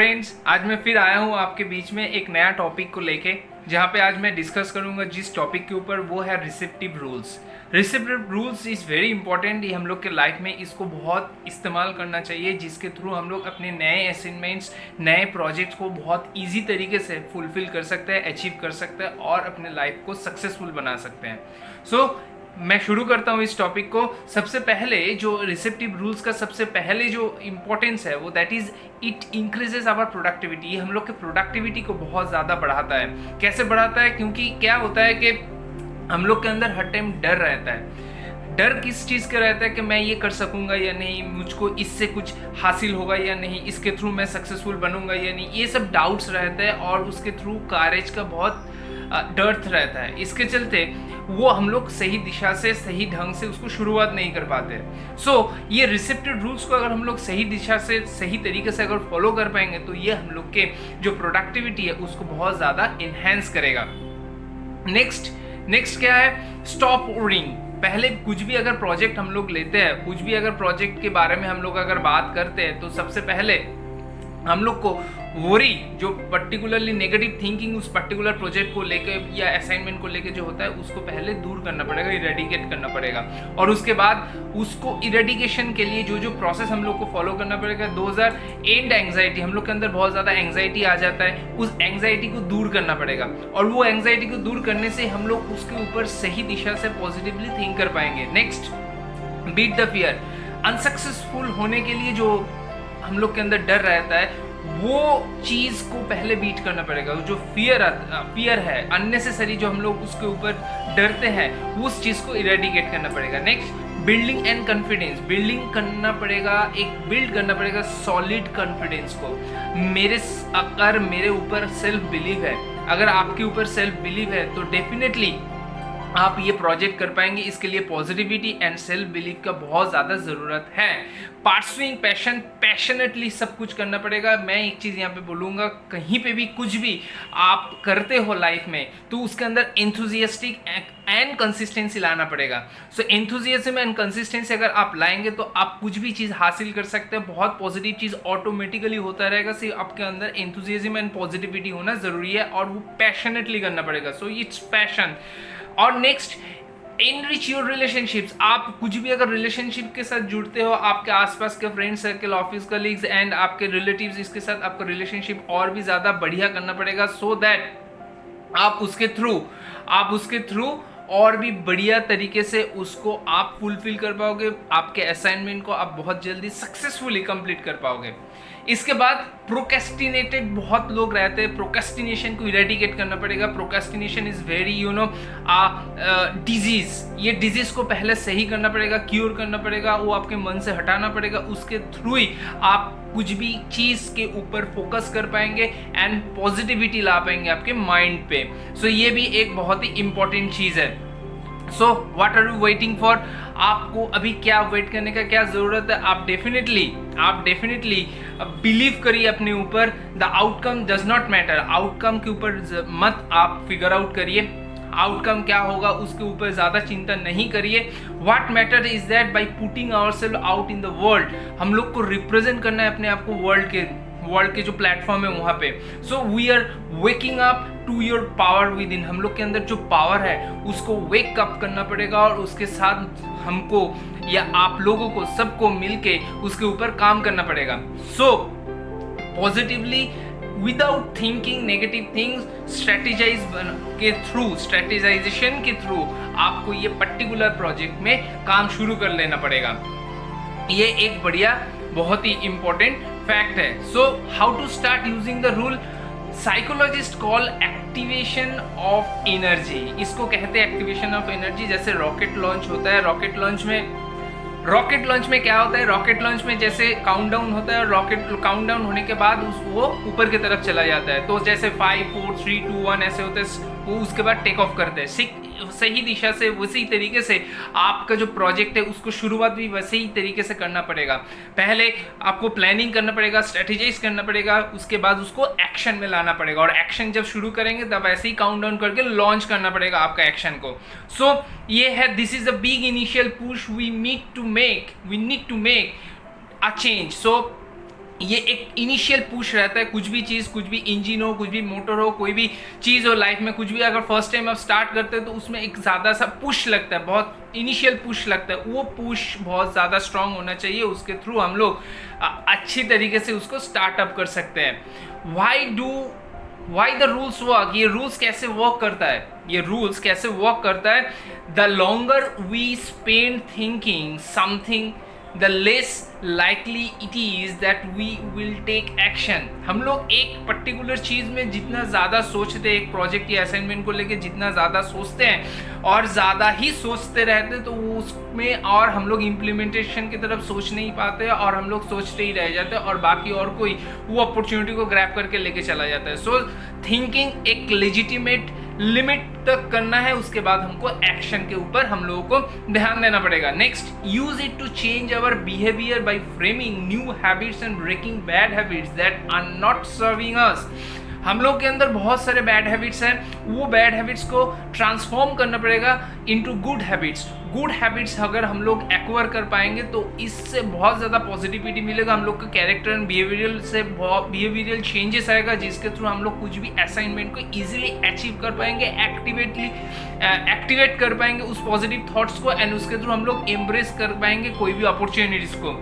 Friends, आज मैं फिर आया हूँ आपके बीच में एक नया टॉपिक को लेके, जहाँ पे आज मैं डिस्कस करूँगा जिस टॉपिक के ऊपर, वो है receptive rules. Receptive rules is very important. ये हम लोग के लाइफ में इसको बहुत इस्तेमाल करना चाहिए, जिसके थ्रू हम लोग अपने नए असाइनमेंट्स, नए प्रोजेक्ट्स को बहुत ईजी तरीके से फुलफिल कर सकते हैं, अचीव कर सकते हैं और अपने लाइफ को सक्सेसफुल बना सकते हैं। सो मैं शुरू करता हूँ इस टॉपिक को। सबसे पहले जो रिसेप्टिव रूल्स का सबसे पहले जो इम्पोर्टेंस है वो that is it increases our productivity. ये हम लोग के प्रोडक्टिविटी को बहुत ज़्यादा बढ़ाता है। कैसे बढ़ाता है? क्योंकि क्या होता है कि हम लोग के अंदर हर टाइम डर रहता है। डर किस चीज़ का रहता है कि मैं ये कर सकूंगा या नहीं, मुझको इससे कुछ हासिल होगा या नहीं, इसके थ्रू मैं सक्सेसफुल बनूंगा या नहीं, ये सब डाउट्स रहते हैं और उसके थ्रू करेज का बहुत डर रहता है। इसके चलते वो हम लोग सही दिशा से, सही ढंग से उसको शुरुआत नहीं कर पाते। ये रिसेप्टिव रूल्स को अगर हम लोग सही दिशा से, सही तरीके से अगर फॉलो कर पाएंगे तो ये हम लोग के जो प्रोडक्टिविटी है उसको बहुत ज़्यादा इन्हेंस करेगा। नेक्स्ट क्या है? Stop worrying. पहले कुछ भी अगर प्रोजेक्ट हम लोग लेते हैं, कुछ भी अगर प्रोजेक्ट के बारे में हम लोग अगर बात करते हैं, तो सबसे पहले हम लोग को वरी, जो पर्टिकुलरली नेगेटिव थिंकिंग उस पर्टिकुलर प्रोजेक्ट को लेके या असाइनमेंट को लेके जो होता है, उसको पहले दूर करना पड़ेगा, इरेडिकेट करना पड़ेगा। और उसके बाद उसको इरेडिकेशन के लिए जो जो प्रोसेस हम लोग को फॉलो करना पड़ेगा, 2000 एंड एंग्जाइटी, हम लोग के अंदर बहुत ज़्यादा एंग्जाइटी आ जाता है, उस एंग्जाइटी को दूर करना पड़ेगा। और वो एंग्जाइटी को दूर करने से हम लोग उसके ऊपर सही दिशा से पॉजिटिवली थिंक कर पाएंगे। Next, beat the fear. Unsuccessful होने के लिए जो हम लोग के अंदर डर रहता है, वो चीज को पहले बीट करना पड़ेगा। जो फियर है अननेसेसरी, जो हम लोग उसके ऊपर डरते हैं, उस चीज को इरेडिकेट करना पड़ेगा। Next, building and confidence. Build करना पड़ेगा सॉलिड कॉन्फिडेंस को। अगर मेरे ऊपर सेल्फ बिलीव है, अगर आपके ऊपर सेल्फ बिलीव है, तो डेफिनेटली आप ये प्रोजेक्ट कर पाएंगे। इसके लिए पॉजिटिविटी एंड सेल्फ बिलीव का बहुत ज़्यादा ज़रूरत है। परस्यूइंग पैशन, पैशनेटली सब कुछ करना पड़ेगा। मैं एक चीज़ यहाँ पे बोलूँगा, कहीं पे भी कुछ भी आप करते हो लाइफ में, तो उसके अंदर एंथुजियास्टिक एंड कंसिस्टेंसी लाना पड़ेगा। एंथुजियाज्म एंड कंसिस्टेंसी अगर आप लाएंगे तो आप कुछ भी चीज़ हासिल कर सकते हैं। बहुत पॉजिटिव चीज़ ऑटोमेटिकली होता रहेगा। सिर्फ आपके अंदर एंथुजियाज्म एंड पॉजिटिविटी होना ज़रूरी है और वो पैशनेटली करना पड़ेगा। It's passion. और नेक्स्ट, इनरिच योर रिलेशनशिप्स। आप कुछ भी अगर रिलेशनशिप के साथ जुड़ते हो, आपके आसपास के friend circle, office colleagues and आपके रिलेटिव्स, इसके साथ आपका रिलेशनशिप और भी ज़्यादा बढ़िया करना पड़ेगा, सो दैट आप उसके थ्रू और भी बढ़िया तरीके से उसको आप फुलफिल कर पाओगे। आपके असाइनमेंट को आप बहुत जल्दी सक्सेसफुली कंप्लीट कर पाओगे। इसके बाद प्रोक्रेस्टिनेटेड बहुत लोग रहते हैं। प्रोक्रेस्टिनेशन को इरेडिकेट करना पड़ेगा। Procrastination is very disease. ये डिजीज को पहले सही करना पड़ेगा, क्योर करना पड़ेगा, वो आपके मन से हटाना पड़ेगा। उसके थ्रू ही आप कुछ भी चीज़ के ऊपर फोकस कर पाएंगे एंड पॉजिटिविटी ला पाएंगे आपके माइंड पे। ये भी एक बहुत ही इंपॉर्टेंट चीज़ है। What are you waiting for? आपको अभी क्या वेट करने का क्या जरूरत है? आप डेफिनेटली बिलीव करिए अपने ऊपर। The outcome does not matter. Outcome के ऊपर मत आप फिगर आउट करिए, आउटकम क्या होगा उसके ऊपर ज़्यादा चिंता नहीं करिए। What matter is that by putting ourself out in the world, हम लोग को रिप्रेजेंट करना है अपने आप को वर्ल्ड के जो प्लेटफॉर्म है वहाँ पे। We are waking up to your power within. हम लोग के अंदर जो पावर है उसको वेक अप करना पड़ेगा और उसके साथ हमको या आप लोगों को, सबको मिलके उसके ऊपर काम करना पड़ेगा। Positively, without thinking negative things, strategization के थ्रू आपको ये पर्टिकुलर प्रोजेक्ट में काम शुरू कर लेना पड़ेगा। ये एक बढ़िया, बहुत ही इंपॉर्टेंट फैक्ट है। How to start using the rule? Psychologist call activation of energy. इसको कहते हैं एक्टिवेशन ऑफ एनर्जी। जैसे रॉकेट लॉन्च होता है, रॉकेट लॉन्च में क्या होता है? रॉकेट लॉन्च में जैसे काउंटडाउन होता है और रॉकेट काउंटडाउन होने के बाद वो ऊपर की तरफ चला जाता है। तो जैसे 5 4 3 2 1 ऐसे होते हैं, वो उसके बाद टेक ऑफ करते हैं। सही दिशा से, उसी तरीके से आपका जो प्रोजेक्ट है उसको शुरुआत भी वैसे ही तरीके से करना पड़ेगा। पहले आपको प्लानिंग करना पड़ेगा, स्ट्रेटेजाइज करना पड़ेगा, उसके बाद उसको एक्शन में लाना पड़ेगा। और एक्शन जब शुरू करेंगे तब ऐसे ही काउंटडाउन करके लॉन्च करना पड़ेगा आपका एक्शन को। ये है, this is a big initial push we need to make a change. ये एक इनिशियल पुश रहता है। कुछ भी चीज़, कुछ भी इंजन हो, कुछ भी मोटर हो, कोई भी चीज़ हो लाइफ में, कुछ भी अगर फर्स्ट टाइम आप स्टार्ट करते हैं तो उसमें एक ज़्यादा सा पुश लगता है, बहुत इनिशियल पुश लगता है। वो पुश बहुत ज़्यादा स्ट्रांग होना चाहिए, उसके थ्रू हम लोग अच्छी तरीके से उसको स्टार्टअप कर सकते हैं। वाई द रूल्स वर्क, ये रूल्स कैसे वर्क करता है, ये रूल्स कैसे वर्क करता है। The longer we spend thinking something the less likely it is that we will take action। हम लोग एक पर्टिकुलर चीज़ में जितना ज़्यादा सोचते हैं, एक प्रोजेक्ट या असाइनमेंट को लेके जितना ज़्यादा सोचते हैं और ज़्यादा ही सोचते रहते हैं, तो वो उसमें और हम लोग इम्प्लीमेंटेशन की तरफ सोच नहीं पाते और हम लोग सोचते ही रह जाते हैं और बाकी और कोई वो अपॉर्चुनिटी को ग्रैब करके लेके चला जाता है। सो थिंकिंग एक लेजिटिमेट लिमिट तक करना है, उसके बाद हमको एक्शन के ऊपर हम लोगों को ध्यान देना पड़ेगा। Next, use it to change our behaviour by framing new habits and breaking bad habits that are not serving us. हम लोग के अंदर बहुत सारे बैड हैबिट्स हैं, वो बैड हैबिट्स को ट्रांसफॉर्म करना पड़ेगा into good habits. Good habits अगर हम लोग एक्वायर कर पाएंगे तो इससे बहुत ज़्यादा पॉजिटिविटी मिलेगा, हम लोग का कैरेक्टर एंड बिहेवियरल चेंजेस आएगा, जिसके थ्रू हम लोग कुछ भी असाइनमेंट को इजीली अचीव कर पाएंगे, एक्टिवेट कर पाएंगे उस पॉजिटिव थॉट्स को, एंड उसके थ्रू हम लोग एम्ब्रेस कर पाएंगे कोई भी अपॉर्चुनिटीज़ को।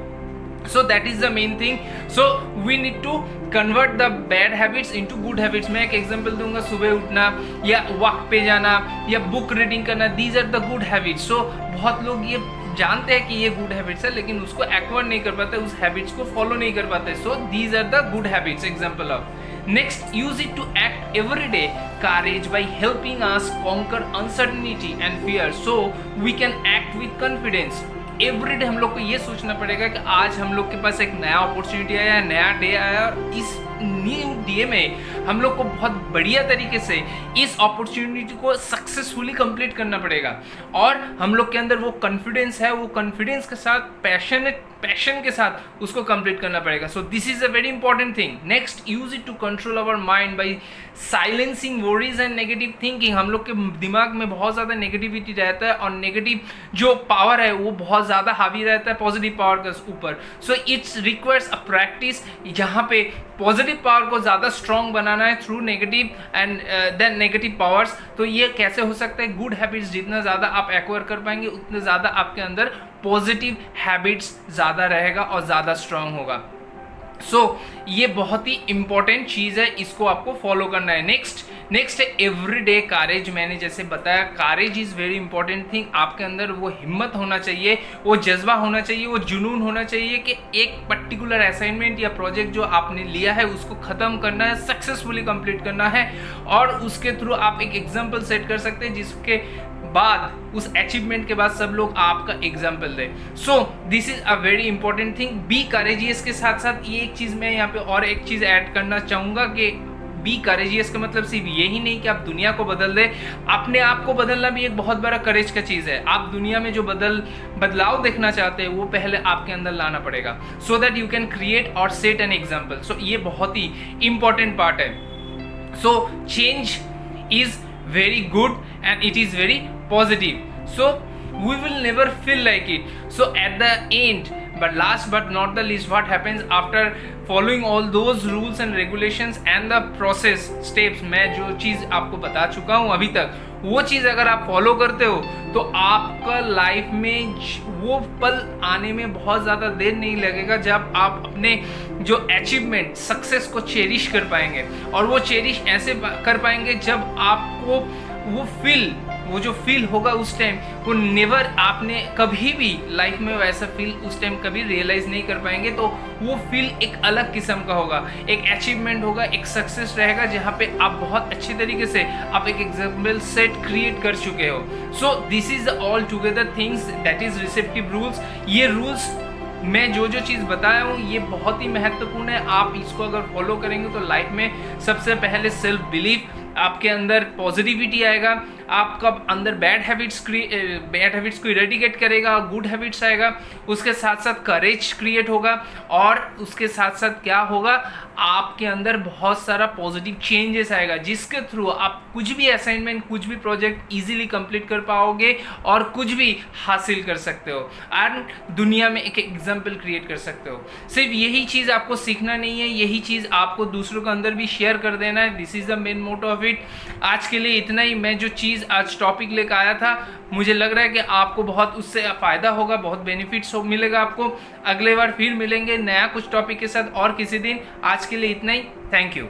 So that is the main thing. So we need to convert the bad habits into good habits. मैं एक एग्जांपल दूंगा, सुबह उठना या वॉक पे जाना या बुक रीडिंग करना, these are the good habits. So बहुत लोग ये जानते हैं कि ये गुड हैबिट्स है, लेकिन उसको एक्वायर नहीं कर पाते, उस हैबिट्स को फॉलो नहीं कर पाते। So these are the good habits, example of. Next, use it to act every day courage by helping us conquer uncertainty and fear, so we can act with confidence. Every day हम लोग को ये सोचना पड़ेगा कि आज हम लोग के पास एक नया अपॉर्चुनिटी आया, नया डे आया, और इस न्यू डे में हम लोग को बहुत बढ़िया तरीके से इस अपॉर्चुनिटी को सक्सेसफुली कंप्लीट करना पड़ेगा। और हम लोग के अंदर वो कॉन्फिडेंस है, वो कॉन्फिडेंस के साथ पैशन के साथ उसको कंप्लीट करना पड़ेगा। So this is a very important thing. Next, use it to control our mind by silencing worries and negative thinking. हम लोग के दिमाग में बहुत ज़्यादा नेगेटिविटी रहता है और नेगेटिव जो पावर है वो बहुत ज़्यादा हावी रहता है पॉजिटिव पावर के ऊपर। So it's requires a practice, जहाँ पे पॉजिटिव पावर को ज़्यादा स्ट्रॉन्ग बनाना है through negative and then negative powers. तो ये कैसे हो सकता है? गुड हैबिट्स जितना ज़्यादा आप एक्वायर कर पाएंगे उतने ज़्यादा आपके अंदर पॉजिटिव हैबिट्स ज़्यादा रहेगा और ज़्यादा स्ट्रॉन्ग होगा। सो ये बहुत ही इंपॉर्टेंट चीज़ है, इसको आपको फॉलो करना है। नेक्स्ट है एवरीडे करेज। मैंने जैसे बताया, करेज इज़ वेरी इंपॉर्टेंट थिंग। आपके अंदर वो हिम्मत होना चाहिए, वो जज्बा होना चाहिए, वो जुनून होना चाहिए कि एक पर्टिकुलर असाइनमेंट या प्रोजेक्ट जो आपने लिया है उसको ख़त्म करना है, सक्सेसफुली कंप्लीट करना है, और उसके थ्रू आप एक एग्जाम्पल सेट कर सकते हैं जिसके बाद उस अचीवमेंट के बाद सब लोग आपका एग्जाम्पल दें। सो this is a very important thing. Be courageous के साथ साथ ये एक चीज़ मैं यहाँ पे और एक चीज़ ऐड करना चाहूँगा कि बी करेजियस का मतलब सिर्फ यही नहीं कि आप दुनिया को बदल दें, अपने आप को बदलना भी एक बहुत बड़ा करेज का चीज़ है। आप दुनिया में जो बदलाव देखना चाहते हैं वो पहले आपके अंदर लाना पड़ेगा, so that you can create और सेट एन एग्जाम्पल। सो ये बहुत ही इंपॉर्टेंट पार्ट है। So change is very good and it is very positive, so we will never feel like it. So at the end, but last but not the least, what happens after following all those rules and regulations and the process steps, मैं जो चीज़ आपको बता चुका हूँ अभी तक, वो चीज़ अगर आप फॉलो करते हो तो आपका लाइफ में वो पल आने में बहुत ज़्यादा देर नहीं लगेगा जब आप अपने जो अचीवमेंट सक्सेस को चेरिश कर पाएंगे। और वो चेरिश ऐसे कर पाएंगे जब आपको वो जो फील होगा उस टाइम, वो नेवर आपने कभी भी लाइफ में वैसा फील उस टाइम कभी रियलाइज़ नहीं कर पाएंगे। तो वो फील एक अलग किस्म का होगा, एक अचीवमेंट होगा, एक सक्सेस रहेगा जहाँ पे आप बहुत अच्छी तरीके से आप एक एग्जाम्पल सेट क्रिएट कर चुके हो। सो this is all together things that is receptive rules. ये रूल्स मैं जो चीज़ बताया हूँ ये बहुत ही महत्वपूर्ण है। आप इसको अगर फॉलो करेंगे तो लाइफ में सबसे पहले सेल्फ बिलीफ, आपके अंदर पॉजिटिविटी आएगा, आपका अंदर बैड हैबिट्स को इरेडिकेट करेगा, गुड हैबिट्स आएगा, उसके साथ साथ करेज क्रिएट होगा, और उसके साथ साथ क्या होगा, आपके अंदर बहुत सारा पॉजिटिव चेंजेस आएगा, जिसके थ्रू आप कुछ भी असाइनमेंट, कुछ भी प्रोजेक्ट इजीली कंप्लीट कर पाओगे और कुछ भी हासिल कर सकते हो एंड दुनिया में एक एग्जाम्पल क्रिएट कर सकते हो। सिर्फ यही चीज़ आपको सीखना नहीं है, यही चीज़ आपको दूसरों के अंदर भी शेयर कर देना है। This is the main motto of it. आज के लिए इतना ही। मैं जो चीज़ आज टॉपिक लेकर आया था, मुझे लग रहा है कि आपको बहुत उससे फ़ायदा होगा, बहुत बेनिफिट्स मिलेगा आपको। अगले बार फिर मिलेंगे नया कुछ टॉपिक के साथ और किसी दिन। आज के लिए इतना ही। Thank you.